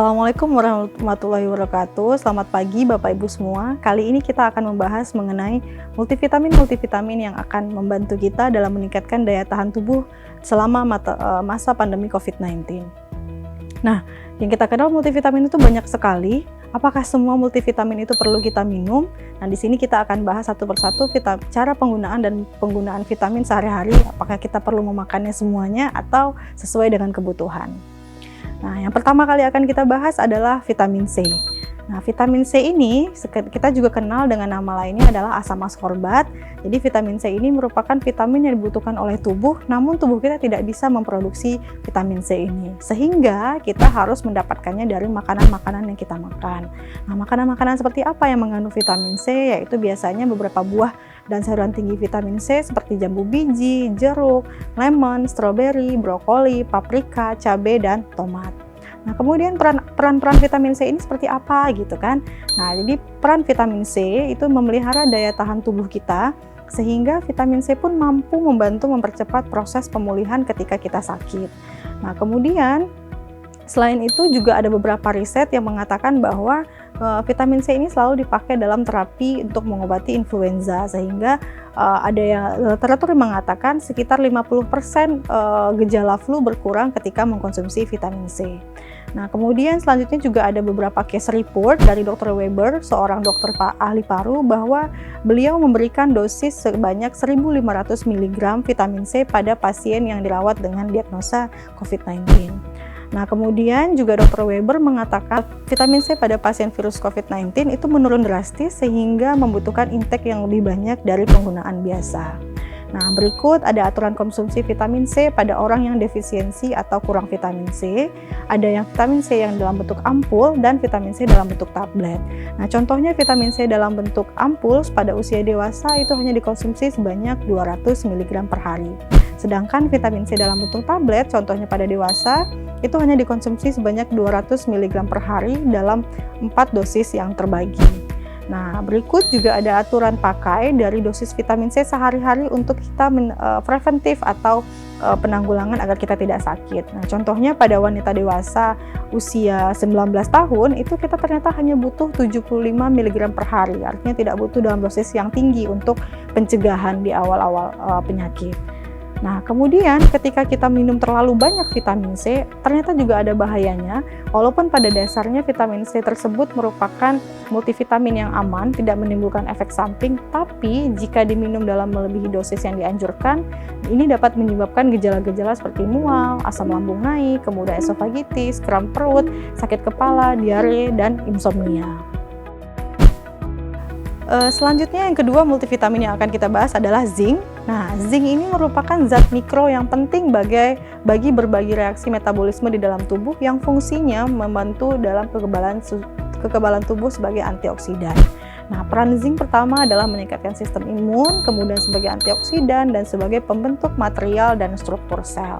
Assalamualaikum warahmatullahi wabarakatuh. Selamat pagi Bapak Ibu semua. Kali ini kita akan membahas mengenai multivitamin yang akan membantu kita dalam meningkatkan daya tahan tubuh selama masa pandemi COVID-19. Nah, yang kita kenal multivitamin itu banyak sekali. Apakah semua multivitamin itu perlu kita minum? Nah, di sini kita akan bahas satu persatu cara penggunaan dan penggunaan vitamin sehari-hari. Apakah kita perlu memakannya semuanya atau sesuai dengan kebutuhan? Nah, yang pertama kali akan kita bahas adalah vitamin C. Nah, vitamin C ini kita juga kenal dengan nama lainnya adalah asam askorbat. Jadi vitamin C ini merupakan vitamin yang dibutuhkan oleh tubuh, namun tubuh kita tidak bisa memproduksi vitamin C ini. Sehingga kita harus mendapatkannya dari makanan-makanan yang kita makan. Nah, makanan-makanan seperti apa yang mengandung vitamin C? Yaitu biasanya beberapa buah dan sayuran tinggi vitamin C seperti jambu biji, jeruk, lemon, stroberi, brokoli, paprika, cabai, dan tomat. Nah, kemudian peran-peran vitamin C ini seperti apa gitu kan? Nah, jadi peran vitamin C itu memelihara daya tahan tubuh kita sehingga vitamin C pun mampu membantu mempercepat proses pemulihan ketika kita sakit. Nah, kemudian selain itu juga ada beberapa riset yang mengatakan bahwa vitamin C ini selalu dipakai dalam terapi untuk mengobati influenza, sehingga ada yang literatur yang mengatakan sekitar 50% gejala flu berkurang ketika mengkonsumsi vitamin C. Nah, kemudian selanjutnya juga ada beberapa case report dari Dr. Weber, seorang dokter ahli paru, bahwa beliau memberikan dosis sebanyak 1.500 mg vitamin C pada pasien yang dirawat dengan diagnosa COVID-19. Nah, kemudian juga Dr. Weber mengatakan vitamin C pada pasien virus COVID-19 itu menurun drastis sehingga membutuhkan intake yang lebih banyak dari penggunaan biasa. Nah, berikut ada aturan konsumsi vitamin C pada orang yang defisiensi atau kurang vitamin C. Ada yang vitamin C yang dalam bentuk ampul dan vitamin C dalam bentuk tablet. Nah, contohnya vitamin C dalam bentuk ampul pada usia dewasa itu hanya dikonsumsi sebanyak 200 mg per hari. Sedangkan vitamin C dalam bentuk tablet, contohnya pada dewasa, itu hanya dikonsumsi sebanyak 200 mg per hari dalam 4 dosis yang terbagi. Nah, berikut juga ada aturan pakai dari dosis vitamin C sehari-hari untuk kita preventif atau penanggulangan agar kita tidak sakit. Nah, contohnya pada wanita dewasa usia 19 tahun, itu kita ternyata hanya butuh 75 mg per hari. Artinya tidak butuh dalam dosis yang tinggi untuk pencegahan di awal-awal penyakit. Nah, kemudian ketika kita minum terlalu banyak vitamin C, ternyata juga ada bahayanya. Walaupun pada dasarnya vitamin C tersebut merupakan multivitamin yang aman, tidak menimbulkan efek samping, tapi jika diminum dalam melebihi dosis yang dianjurkan, ini dapat menyebabkan gejala-gejala seperti mual, asam lambung naik, kemudian esofagitis, kram perut, sakit kepala, diare, dan insomnia. Selanjutnya yang kedua multivitamin yang akan kita bahas adalah zinc. Nah, zinc ini merupakan zat mikro yang penting bagi berbagai reaksi metabolisme di dalam tubuh yang fungsinya membantu dalam kekebalan tubuh sebagai antioksidan. Nah, peran zinc pertama adalah meningkatkan sistem imun, kemudian sebagai antioksidan dan sebagai pembentuk material dan struktur sel.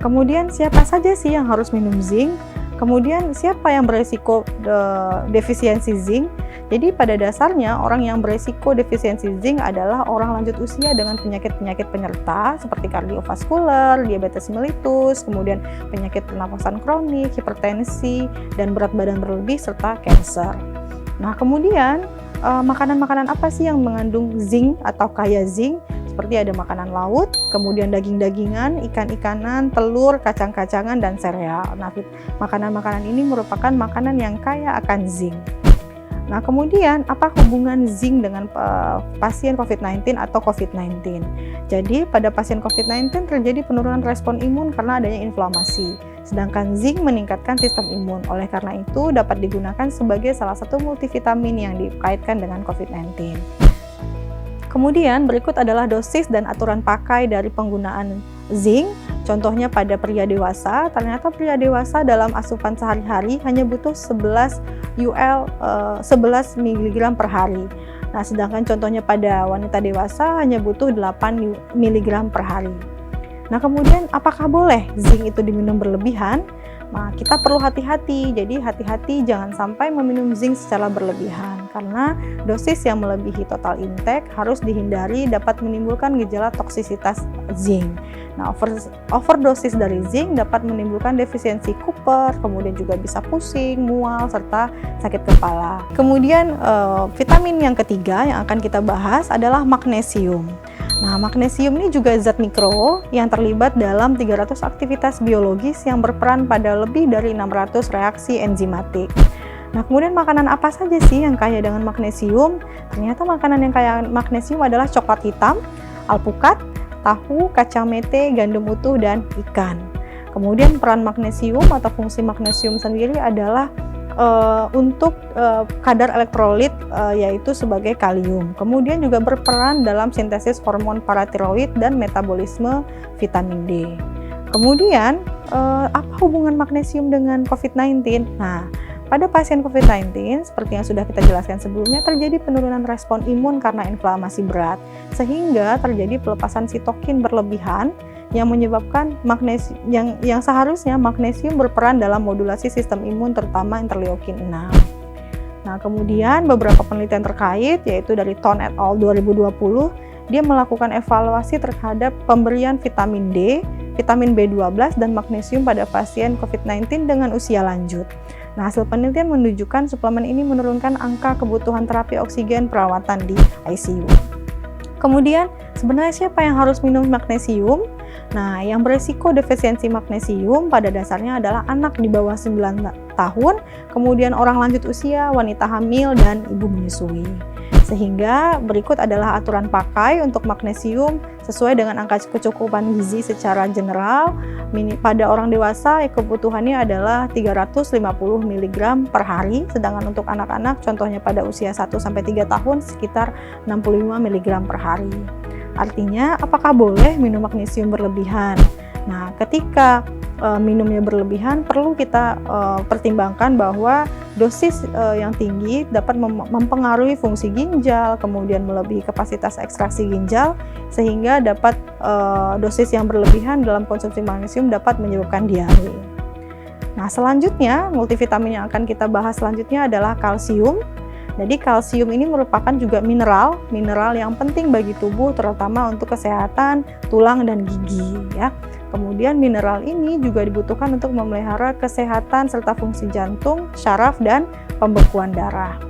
Kemudian siapa saja sih yang harus minum zinc? Kemudian siapa yang beresiko defisiensi zinc? Jadi pada dasarnya orang yang beresiko defisiensi zinc adalah orang lanjut usia dengan penyakit-penyakit penyerta seperti kardiovaskular, diabetes mellitus, kemudian penyakit pernapasan kronik, hipertensi, dan berat badan berlebih serta kanker. Nah, kemudian makanan-makanan apa sih yang mengandung zinc atau kaya zinc? Seperti ada makanan laut, kemudian daging-dagingan, ikan-ikanan, telur, kacang-kacangan, dan sereal. Nah, makanan-makanan ini merupakan makanan yang kaya akan zinc. Nah, kemudian apa hubungan zinc dengan pasien COVID-19 atau COVID-19? Jadi, pada pasien COVID-19 terjadi penurunan respon imun karena adanya inflamasi. Sedangkan zinc meningkatkan sistem imun. Oleh karena itu, dapat digunakan sebagai salah satu multivitamin yang dikaitkan dengan COVID-19. Kemudian berikut adalah dosis dan aturan pakai dari penggunaan zinc. Contohnya pada pria dewasa, ternyata pria dewasa dalam asupan sehari-hari hanya butuh 11 mg per hari. Nah, sedangkan contohnya pada wanita dewasa hanya butuh 8 mg per hari. Nah, kemudian apakah boleh zinc itu diminum berlebihan? Nah, kita perlu hati-hati. Jadi hati-hati jangan sampai meminum zinc secara berlebihan. karena dosis yang melebihi total intake harus dihindari dapat menimbulkan gejala toksisitas zinc. Nah, overdosis dari zinc dapat menimbulkan defisiensi Cooper, kemudian juga bisa pusing, mual, serta sakit kepala. Kemudian vitamin yang ketiga yang akan kita bahas adalah magnesium. Nah, magnesium ini juga zat mikro yang terlibat dalam 300 aktivitas biologis yang berperan pada lebih dari 600 reaksi enzimatik. Nah, kemudian makanan apa saja sih yang kaya dengan magnesium? Ternyata makanan yang kaya magnesium adalah coklat hitam, alpukat, tahu, kacang mete, gandum utuh, dan ikan. Kemudian peran magnesium atau fungsi magnesium sendiri adalah untuk kadar elektrolit yaitu sebagai kalium. Kemudian juga berperan dalam sintesis hormon paratiroid dan metabolisme vitamin D. Kemudian apa hubungan magnesium dengan COVID-19? Nah, pada pasien COVID-19, seperti yang sudah kita jelaskan sebelumnya, terjadi penurunan respon imun karena inflamasi berat, sehingga terjadi pelepasan sitokin berlebihan yang menyebabkan yang seharusnya magnesium berperan dalam modulasi sistem imun, terutama interleukin 6. Nah, kemudian beberapa penelitian terkait, yaitu dari Thon et al. 2020, dia melakukan evaluasi terhadap pemberian vitamin D, vitamin B12, dan magnesium pada pasien COVID-19 dengan usia lanjut. Nah, hasil penelitian menunjukkan suplemen ini menurunkan angka kebutuhan terapi oksigen perawatan di ICU. Kemudian, sebenarnya siapa yang harus minum magnesium? Nah, yang beresiko defisiensi magnesium pada dasarnya adalah anak di bawah 9 tahun, kemudian orang lanjut usia, wanita hamil, dan ibu menyusui. Sehingga berikut adalah aturan pakai untuk magnesium sesuai dengan angka kecukupan gizi secara general. Pada orang dewasa kebutuhannya adalah 350 mg per hari, sedangkan untuk anak-anak contohnya pada usia 1-3 tahun sekitar 65 mg per hari. Artinya, apakah boleh minum magnesium berlebihan? Nah, ketika minumnya berlebihan, perlu kita pertimbangkan bahwa dosis yang tinggi dapat mempengaruhi fungsi ginjal, kemudian melebihi kapasitas ekstraksi ginjal, sehingga dapat dosis yang berlebihan dalam konsumsi magnesium dapat menyebabkan diare. Nah, selanjutnya multivitamin yang akan kita bahas selanjutnya adalah kalsium. Jadi kalsium ini merupakan juga mineral yang penting bagi tubuh, terutama untuk kesehatan tulang dan gigi ya. Kemudian mineral ini juga dibutuhkan untuk memelihara kesehatan serta fungsi jantung, syaraf, dan pembekuan darah.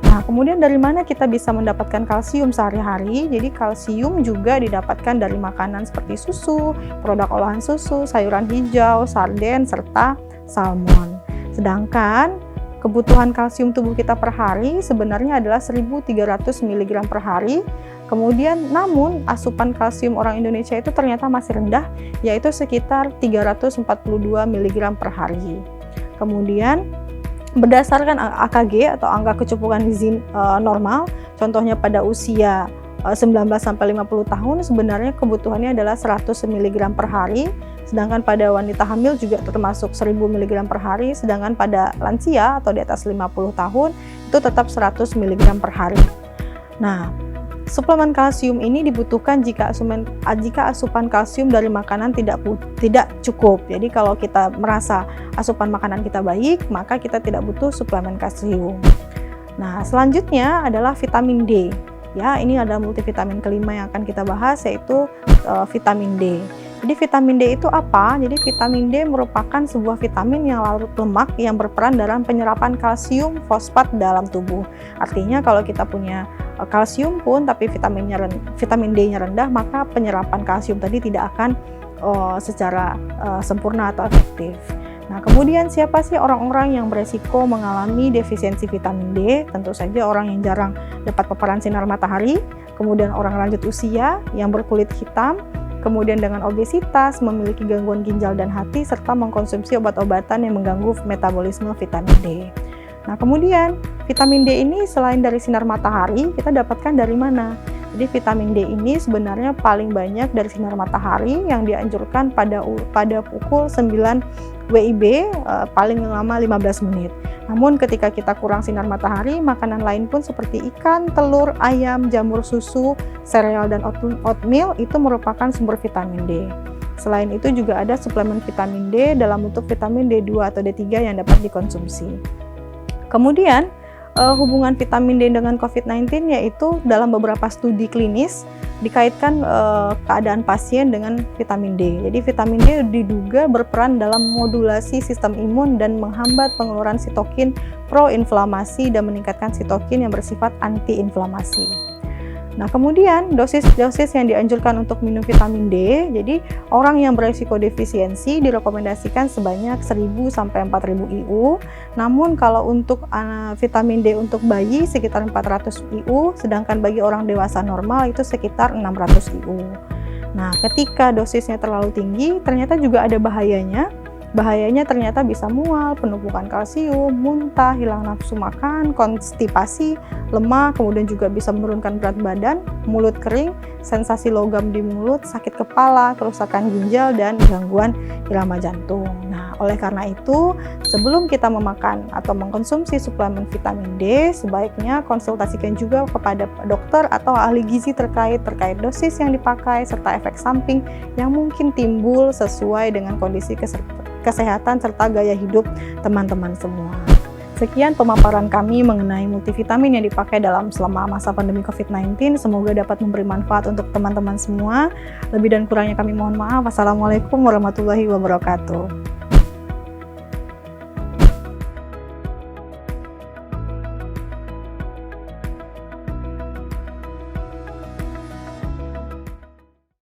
Nah, kemudian dari mana kita bisa mendapatkan kalsium sehari-hari? Jadi kalsium juga didapatkan dari makanan seperti susu, produk olahan susu, sayuran hijau, sarden, serta salmon. Sedangkan kebutuhan kalsium tubuh kita per hari sebenarnya adalah 1.300 mg per hari. Kemudian namun asupan kalsium orang Indonesia itu ternyata masih rendah, yaitu sekitar 342 mg per hari. Kemudian berdasarkan AKG atau angka kecukupan gizi normal, contohnya pada usia 19-50 tahun sebenarnya kebutuhannya adalah 100 mg per hari. Sedangkan pada wanita hamil juga termasuk 1000 mg per hari, sedangkan pada lansia atau di atas 50 tahun itu tetap 100 mg per hari. Nah, suplemen kalsium ini dibutuhkan jika asupan kalsium dari makanan tidak cukup. Jadi kalau kita merasa asupan makanan kita baik, maka kita tidak butuh suplemen kalsium. Nah, selanjutnya adalah vitamin D. Ya, ini adalah multivitamin kelima yang akan kita bahas, yaitu vitamin D. Jadi vitamin D itu apa? Jadi vitamin D merupakan sebuah vitamin yang larut lemak yang berperan dalam penyerapan kalsium fosfat dalam tubuh. Artinya kalau kita punya kalsium pun tapi vitamin D-nya rendah, maka penyerapan kalsium tadi tidak akan secara sempurna atau efektif. Nah, kemudian siapa sih orang-orang yang beresiko mengalami defisiensi vitamin D? Tentu saja orang yang jarang dapat paparan sinar matahari, kemudian orang lanjut usia yang berkulit hitam, kemudian dengan obesitas, memiliki gangguan ginjal dan hati, serta mengkonsumsi obat-obatan yang mengganggu metabolisme vitamin D. Nah, kemudian vitamin D ini selain dari sinar matahari, kita dapatkan dari mana? Jadi vitamin D ini sebenarnya paling banyak dari sinar matahari yang dianjurkan pada pukul 9 WIB paling lama 15 menit. Namun ketika kita kurang sinar matahari, makanan lain pun seperti ikan, telur, ayam, jamur susu, sereal, dan oatmeal itu merupakan sumber vitamin D. Selain itu juga ada suplemen vitamin D dalam bentuk vitamin D2 atau D3 yang dapat dikonsumsi. Kemudian hubungan vitamin D dengan COVID-19, yaitu dalam beberapa studi klinis dikaitkan keadaan pasien dengan vitamin D. Jadi vitamin D diduga berperan dalam modulasi sistem imun dan menghambat pengeluaran sitokin proinflamasi dan meningkatkan sitokin yang bersifat antiinflamasi. Nah, kemudian dosis-dosis yang dianjurkan untuk minum vitamin D, jadi orang yang berisiko defisiensi direkomendasikan sebanyak 1000 sampai 4000 IU. Namun kalau untuk vitamin D untuk bayi sekitar 400 IU, sedangkan bagi orang dewasa normal itu sekitar 600 IU. Nah, ketika dosisnya terlalu tinggi, ternyata juga ada bahayanya. Bahayanya ternyata bisa mual, penumpukan kalsium, muntah, hilang nafsu makan, konstipasi, lemah, kemudian juga bisa menurunkan berat badan, mulut kering, sensasi logam di mulut, sakit kepala, kerusakan ginjal, dan gangguan irama jantung. Nah, oleh karena itu, sebelum kita memakan atau mengkonsumsi suplemen vitamin D, sebaiknya konsultasikan juga kepada dokter atau ahli gizi terkait dosis yang dipakai, serta efek samping yang mungkin timbul sesuai dengan kondisi kesehatan serta gaya hidup teman-teman semua. Sekian pemaparan kami mengenai multivitamin yang dipakai selama masa pandemi COVID-19. Semoga dapat memberi manfaat untuk teman-teman semua. Lebih dan kurangnya kami mohon maaf. Wassalamualaikum warahmatullahi wabarakatuh.